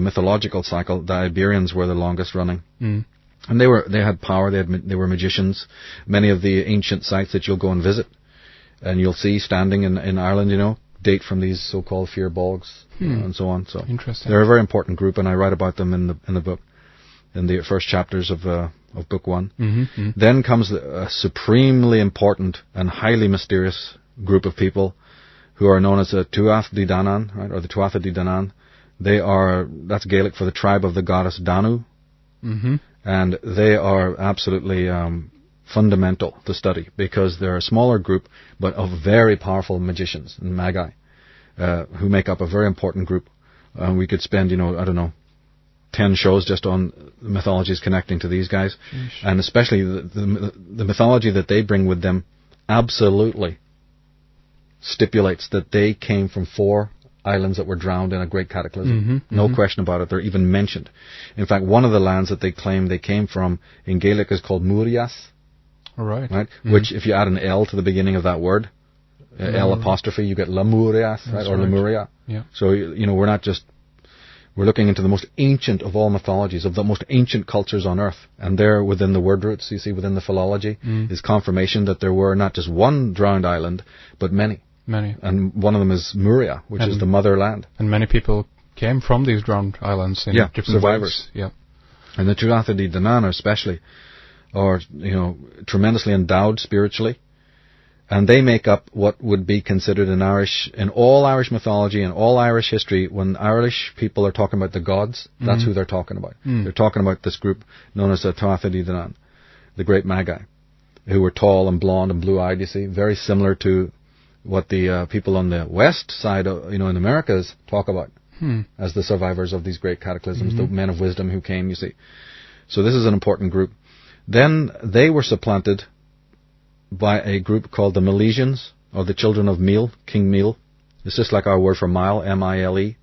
mythological cycle, the Iberians were the longest running. Mm. And they had power, they were magicians. Many of the ancient sites that you'll go and visit, and you'll see standing in Ireland, date from these so-called fear bogs and so on. So interesting. They're a very important group, and I write about them in the book, in the first chapters of book 1. Mm-hmm. Then comes a supremely important and highly mysterious group of people who are known as the Tuatha Dé Danann, right, or the Tuatha Dé Danann. That's Gaelic for the tribe of the goddess Danu. Mm-hmm. And they are absolutely fundamental to study, because they're a smaller group, but of very powerful magicians and magi, who make up a very important group. We could spend, 10 shows just on mythologies connecting to these guys. Sheesh. And especially the mythology that they bring with them absolutely stipulates that they came from 4 islands that were drowned in a great cataclysm. Mm-hmm, no question about it. They're even mentioned. In fact, one of the lands that they claim they came from in Gaelic is called Murias. All right. Mm-hmm. Which, if you add an L to the beginning of that word, L apostrophe, you get Lemurias, right? Or Lemuria. Yeah. So, we're looking into the most ancient of all mythologies, of the most ancient cultures on earth. And there, within the word roots, you see, within the philology, is confirmation that there were not just one drowned island, but many. Many. And one of them is Muria, which is the motherland. And many people came from these drowned islands in different survivors. ways. Yeah. And the Tuatha Dé Danann especially are, tremendously endowed spiritually. And they make up what would be considered in all Irish mythology and all Irish history, when Irish people are talking about the gods, that's who they're talking about. They're talking about this group known as the Tuatha Dé Danann, the great magi, who were tall and blonde and blue-eyed, you see, very similar to what the people on the west side, in the Americas talk about as the survivors of these great cataclysms, the men of wisdom who came, you see. So this is an important group. Then they were supplanted by a group called the Milesians, or the children of Mil, King Mil. It's just like our word for mile, M-I-L-E,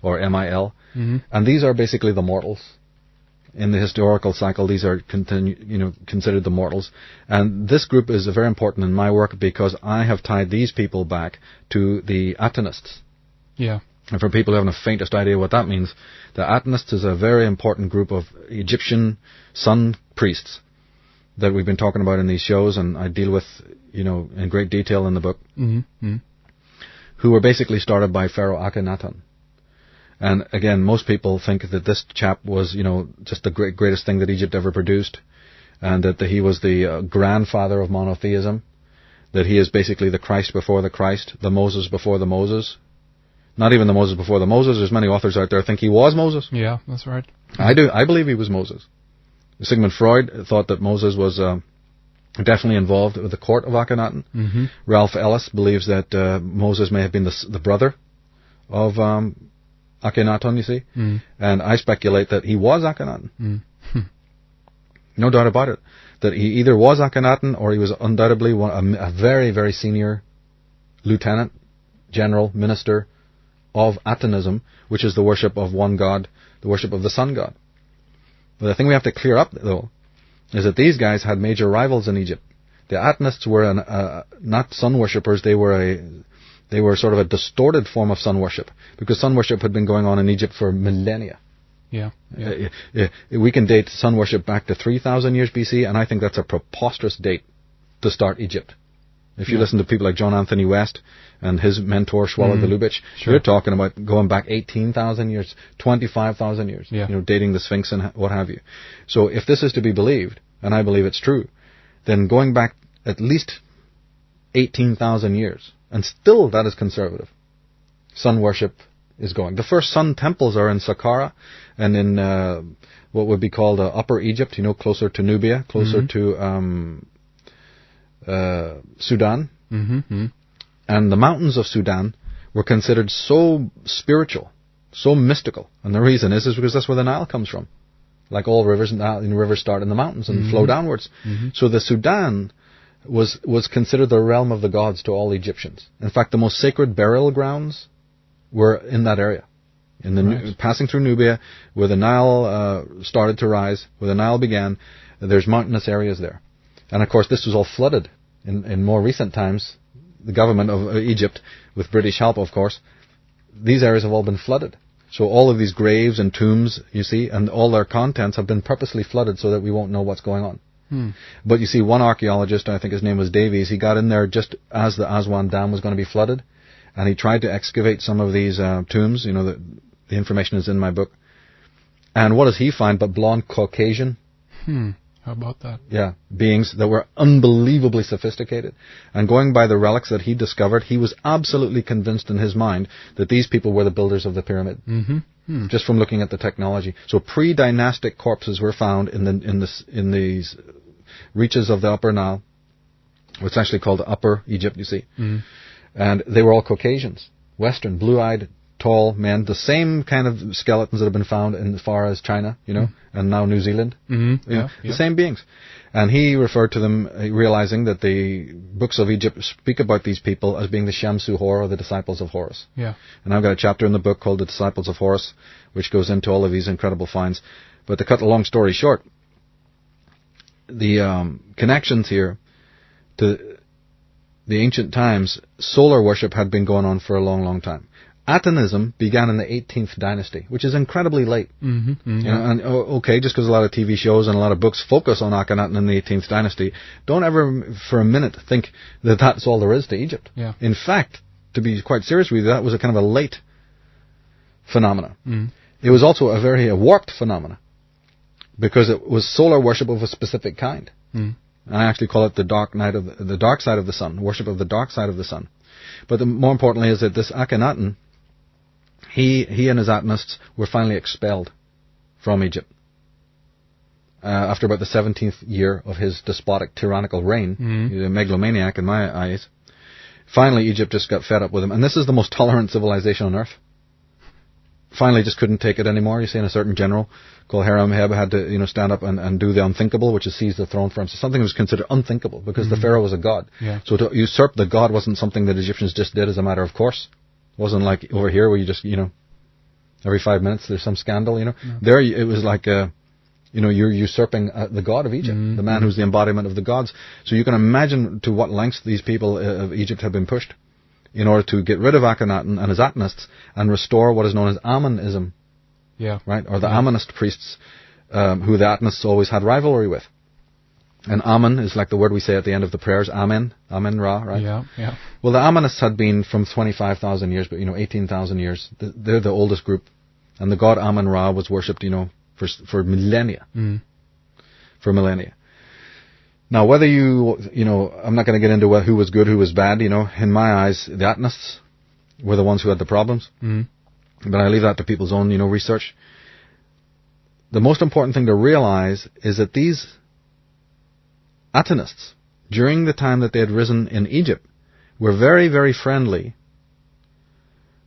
or M-I-L. Mm-hmm. And these are basically the mortals. In the historical cycle, these are considered the mortals. And this group is very important in my work, because I have tied these people back to the Atenists. Yeah. And for people who haven't the faintest idea what that means, the Atenists is a very important group of Egyptian sun priests that we've been talking about in these shows, and I deal with, in great detail in the book, who were basically started by Pharaoh Akhenaten. And again, most people think that this chap was, just the greatest thing that Egypt ever produced, and that he was the grandfather of monotheism, that he is basically the Christ before the Christ, the Moses before the Moses. Not even the Moses before the Moses. There's many authors out there who think he was Moses. Yeah, that's right. I do. I believe he was Moses. Sigmund Freud thought that Moses was definitely involved with the court of Akhenaten. Mm-hmm. Ralph Ellis believes that Moses may have been the brother of Akhenaten, you see. Mm. And I speculate that he was Akhenaten. Mm. No doubt about it. That he either was Akhenaten, or he was undoubtedly a very, very senior lieutenant, general, minister of Atenism, which is the worship of one god, the worship of the sun god. But the thing we have to clear up, though, is that these guys had major rivals in Egypt. The Atenists were not sun worshippers. They were sort of a distorted form of sun worship, because sun worship had been going on in Egypt for millennia. Yeah. We can date sun worship back to 3,000 years BC, and I think that's a preposterous date to start Egypt. If you listen to people like John Anthony West and his mentor Swallow the Lubitsch, you're talking about going back 18,000 years, 25,000 years, dating the Sphinx and what have you. So if this is to be believed, and I believe it's true, then going back at least 18,000 years, and still that is conservative, sun worship is going. The first sun temples are in Saqqara and in what would be called Upper Egypt, closer to Nubia, closer to Sudan. Mm-hmm. And the mountains of Sudan were considered so spiritual, so mystical. And the reason is because that's where the Nile comes from. Like all rivers, rivers start in the mountains and flow downwards. Mm-hmm. So the Sudan was considered the realm of the gods to all Egyptians. In fact, the most sacred burial grounds were in that area. Passing through Nubia, where the Nile started to rise, where the Nile began, there's mountainous areas there. And of course, this was all flooded in more recent times. The government of Egypt, with British help, of course, these areas have all been flooded. So all of these graves and tombs, you see, and all their contents have been purposely flooded so that we won't know what's going on. But you see, one archaeologist, I think his name was Davies, he got in there just as the Aswan Dam was going to be flooded, and he tried to excavate some of these tombs. You know, the information is in my book. And what does he find but blonde Caucasian? How about that? Yeah, beings that were unbelievably sophisticated. And going by the relics that he discovered, he was absolutely convinced in his mind that these people were the builders of the pyramid. Just from looking at the technology. So pre-dynastic corpses were found in these reaches of the Upper Nile. What's actually called Upper Egypt, you see. And they were all Caucasians, Western, blue-eyed, tall men, the same kind of skeletons that have been found in as far as China, you know, and now New Zealand. The same beings. And he referred to them, realizing that the books of Egypt speak about these people as being the Shamsu Hor, or the disciples of Horus. And I've got a chapter in the book called The Disciples of Horus, which goes into all of these incredible finds. But to cut a long story short, the connections here to the ancient times, solar worship had been going on for a long, long time. Atonism began in the 18th dynasty, which is incredibly late. You know, and okay, just because a lot of TV shows and a lot of books focus on Akhenaten in the 18th dynasty, don't ever for a minute think that that's all there is to Egypt. In fact, to be quite serious with you, that was a kind of a late phenomena. It was also a very warped phenomena, because it was solar worship of a specific kind. I actually call it the dark side of the sun, worship of the dark side of the sun. But more importantly is that this Akhenaten, he and his Atonists were finally expelled from Egypt after about the 17th year of his despotic, tyrannical reign. He was a megalomaniac in my eyes. Finally, Egypt just got fed up with him. And this is the most tolerant civilization on earth. Finally just couldn't take it anymore. You see, a certain general called Hiram-Heb had to, you know, stand up and do the unthinkable, which is seize the throne for him. So something was considered unthinkable because the pharaoh was a god. So to usurp the god wasn't something that Egyptians just did as a matter of course. It wasn't like over here where you just, you know, every 5 minutes there's some scandal, you know. There it was like, you know, you're usurping the god of Egypt, the man who's the embodiment of the gods. So you can imagine to what lengths these people of Egypt have been pushed in order to get rid of Akhenaten and his Atonists and restore what is known as Amonism. Right? Or the Amonist priests, who the Atonists always had rivalry with. And Amen is like the word we say at the end of the prayers, Amen, Amen Ra, right? Well, the Amonists had been from 25,000 years, but, you know, 18,000 years. They're the oldest group. And the god Amen Ra was worshipped, you know, for millennia. For millennia. Now, whether you know, I'm not going to get into who was good, who was bad, you know. In my eyes, the Atonists were the ones who had the problems. But I leave that to people's own, you know, research. The most important thing to realize is that these Atonists, during the time that they had risen in Egypt, were very, very friendly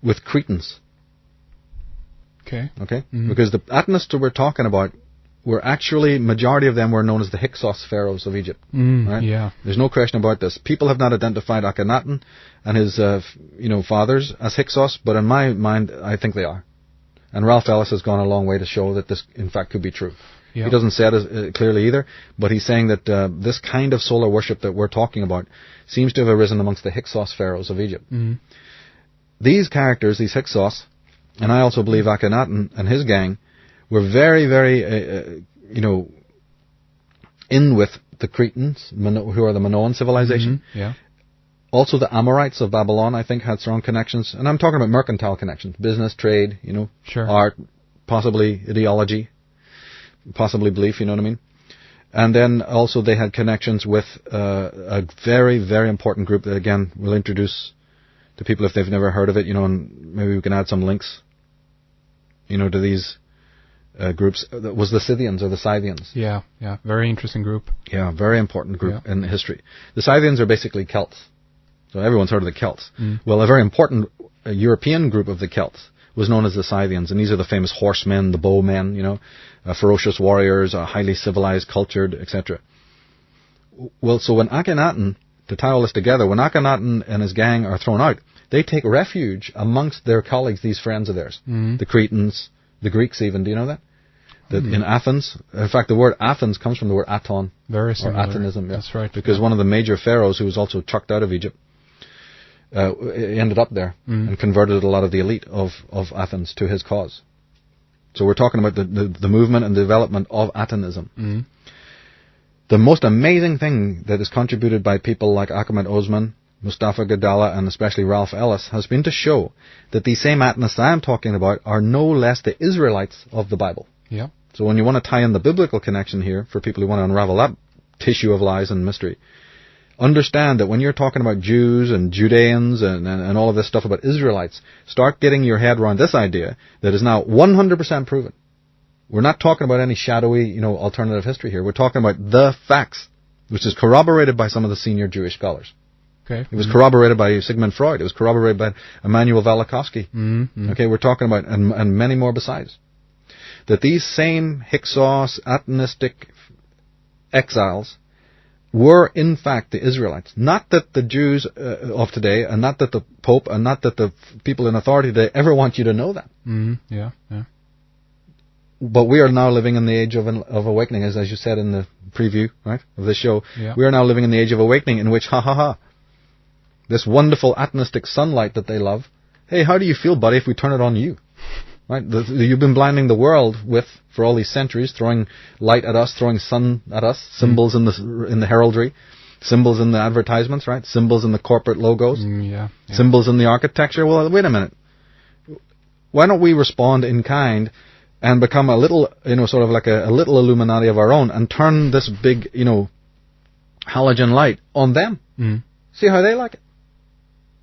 with Cretans. Okay? Because the Atonists that we're talking about were actually, majority of them were known as the Hyksos pharaohs of Egypt. Right? There's no question about this. People have not identified Akhenaten and his, you know, fathers as Hyksos, but in my mind, I think they are. And Ralph Ellis has gone a long way to show that this, in fact, could be true. He doesn't say it as clearly either, but he's saying that this kind of solar worship that we're talking about seems to have arisen amongst the Hyksos pharaohs of Egypt. These characters, these Hyksos, and I also believe Akhenaten and his gang, were very, very, you know, in with the Cretans, who are the Minoan civilization. Also the Amorites of Babylon, I think, had strong connections. And I'm talking about mercantile connections, business, trade, you know, art, possibly ideology, possibly belief, you know what I mean? And then also they had connections with a very, very important group that, again, we'll introduce to people if they've never heard of it, you know, and maybe we can add some links, you know, to these groups. That was the Scythians or the Scythians. Very interesting group. Very important group in history. The Scythians are basically Celts. So everyone's heard of the Celts. Well, a very important European group of the Celts was known as the Scythians, and these are the famous horsemen, the bowmen, you know, ferocious warriors, highly civilized, cultured, etc. Well, so when Akhenaten, to tie all this together, when Akhenaten and his gang are thrown out, they take refuge amongst their colleagues, these friends of theirs, the Cretans, the Greeks even. Do you know that? That in Athens, in fact, the word Athens comes from the word Aton, very similar. or Atonism. That's right. Because one of the major pharaohs, who was also chucked out of Egypt, ended up there and converted a lot of the elite of Athens to his cause. So we're talking about the movement and development of Athenism. The most amazing thing that is contributed by people like Ahmed Osman, Mustafa Gadala, and especially Ralph Ellis has been to show that these same Athenists I am talking about are no less the Israelites of the Bible. Yeah. So when you want to tie in the biblical connection here, for people who want to unravel that tissue of lies and mystery, understand that when you're talking about Jews and Judeans and all of this stuff about Israelites, start getting your head around this idea that is now 100% proven. We're not talking about any shadowy, alternative history here. We're talking about the facts, which is corroborated by some of the senior Jewish scholars. Okay. It was corroborated by Sigmund Freud. It was corroborated by Immanuel Velikovsky. Okay, we're talking about, and many more besides, that these same Hyksos, Athenistic exiles were in fact the Israelites. Not that the Jews of today, and not that the Pope, and not that the people in authority today ever want you to know that. Yeah. But we are now living in the age of awakening, as you said in the preview, right, of this show. Yeah. We are now living in the age of awakening in which, this wonderful Athenistic sunlight that they love. Hey, how do you feel, buddy, if we turn it on you? Right? You've been blinding the world for all these centuries, throwing light at us, throwing sun at us, symbols in the heraldry, symbols in the advertisements, right? Symbols in the corporate logos, symbols in the architecture. Well, wait a minute. Why don't we respond in kind and become a little, sort of like a little Illuminati of our own and turn this big, halogen light on them? See how they like it.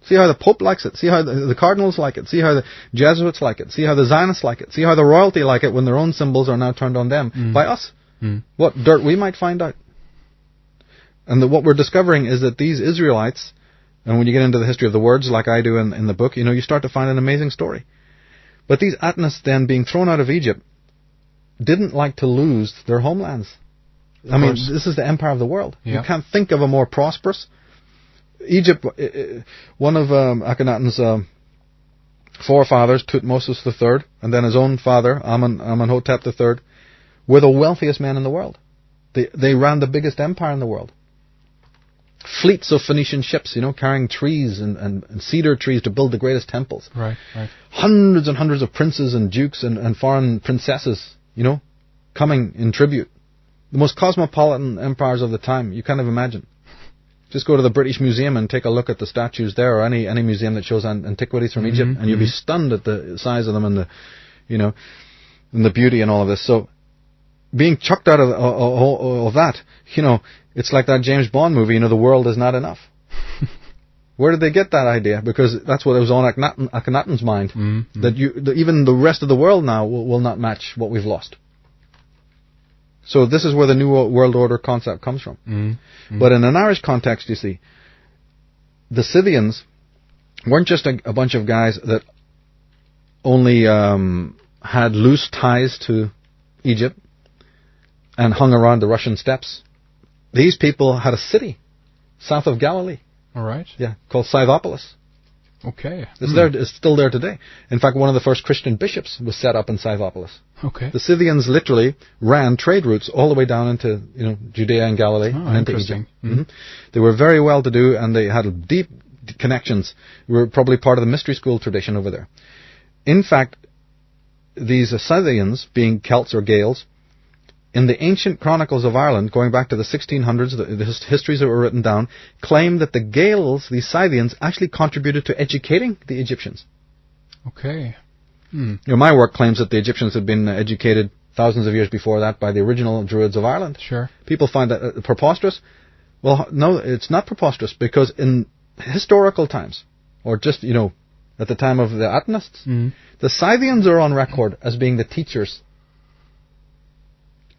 See how the Pope likes it. See how the Cardinals like it. See how the Jesuits like it. See how the Zionists like it. See how the royalty like it when their own symbols are now turned on them by us. What dirt we might find out. And what we're discovering is that these Israelites, and when you get into the history of the words like I do in the book, you start to find an amazing story. But these Athenists then being thrown out of Egypt didn't like to lose their homelands. I mean, this is the empire of the world. Yeah. You can't think of a more prosperous. Egypt, one of Akhenaten's forefathers, Tutmosis III, and then his own father, Amenhotep III, were the wealthiest men in the world. They ran the biggest empire in the world. Fleets of Phoenician ships, carrying trees and cedar trees to build the greatest temples. Right. Hundreds and hundreds of princes and dukes and foreign princesses, coming in tribute. The most cosmopolitan empires of the time, you can't even imagine. Just go to the British Museum and take a look at the statues there, or any museum that shows antiquities from Egypt, and you'll be stunned at the size of them and and the beauty and all of this. So, being chucked out of that, it's like that James Bond movie, the world is not enough. Where did they get that idea? Because that's what was on Akhenaten's mind, that even the rest of the world now will not match what we've lost. So this is where the New World Order concept comes from. But in an Irish context, you see, the Scythians weren't just a bunch of guys that only had loose ties to Egypt and hung around the Russian steppes. These people had a city south of Galilee. All right. Yeah, called Scythopolis. Okay. It's still there today. In fact, one of the first Christian bishops was set up in Scythopolis. Okay. The Scythians literally ran trade routes all the way down into Judea and Galilee and into interesting. Egypt. They were very well to do, and they had deep connections. They were probably part of the mystery school tradition over there. In fact, these Scythians, being Celts or Gaels, in the ancient chronicles of Ireland, going back to the 1600s, the histories that were written down, claim that the Gaels, these Scythians, actually contributed to educating the Egyptians. Okay. My work claims that the Egyptians had been educated thousands of years before that by the original Druids of Ireland. Sure. People find that preposterous. Well, no, it's not preposterous, because in historical times, or just, at the time of the Athenists, the Scythians are on record as being the teachers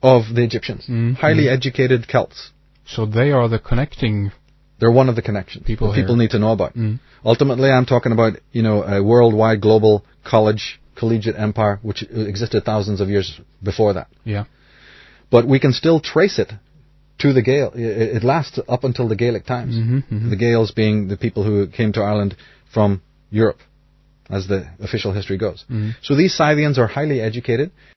of the Egyptians. Highly educated Celts. So they are the connecting... They're one of the connections people need to know about. Ultimately, I'm talking about, a worldwide global collegiate empire which existed thousands of years before that. Yeah. But we can still trace it to the Gael. It lasts up until the Gaelic times. The Gaels being the people who came to Ireland from Europe, as the official history goes. So these Scythians are highly educated.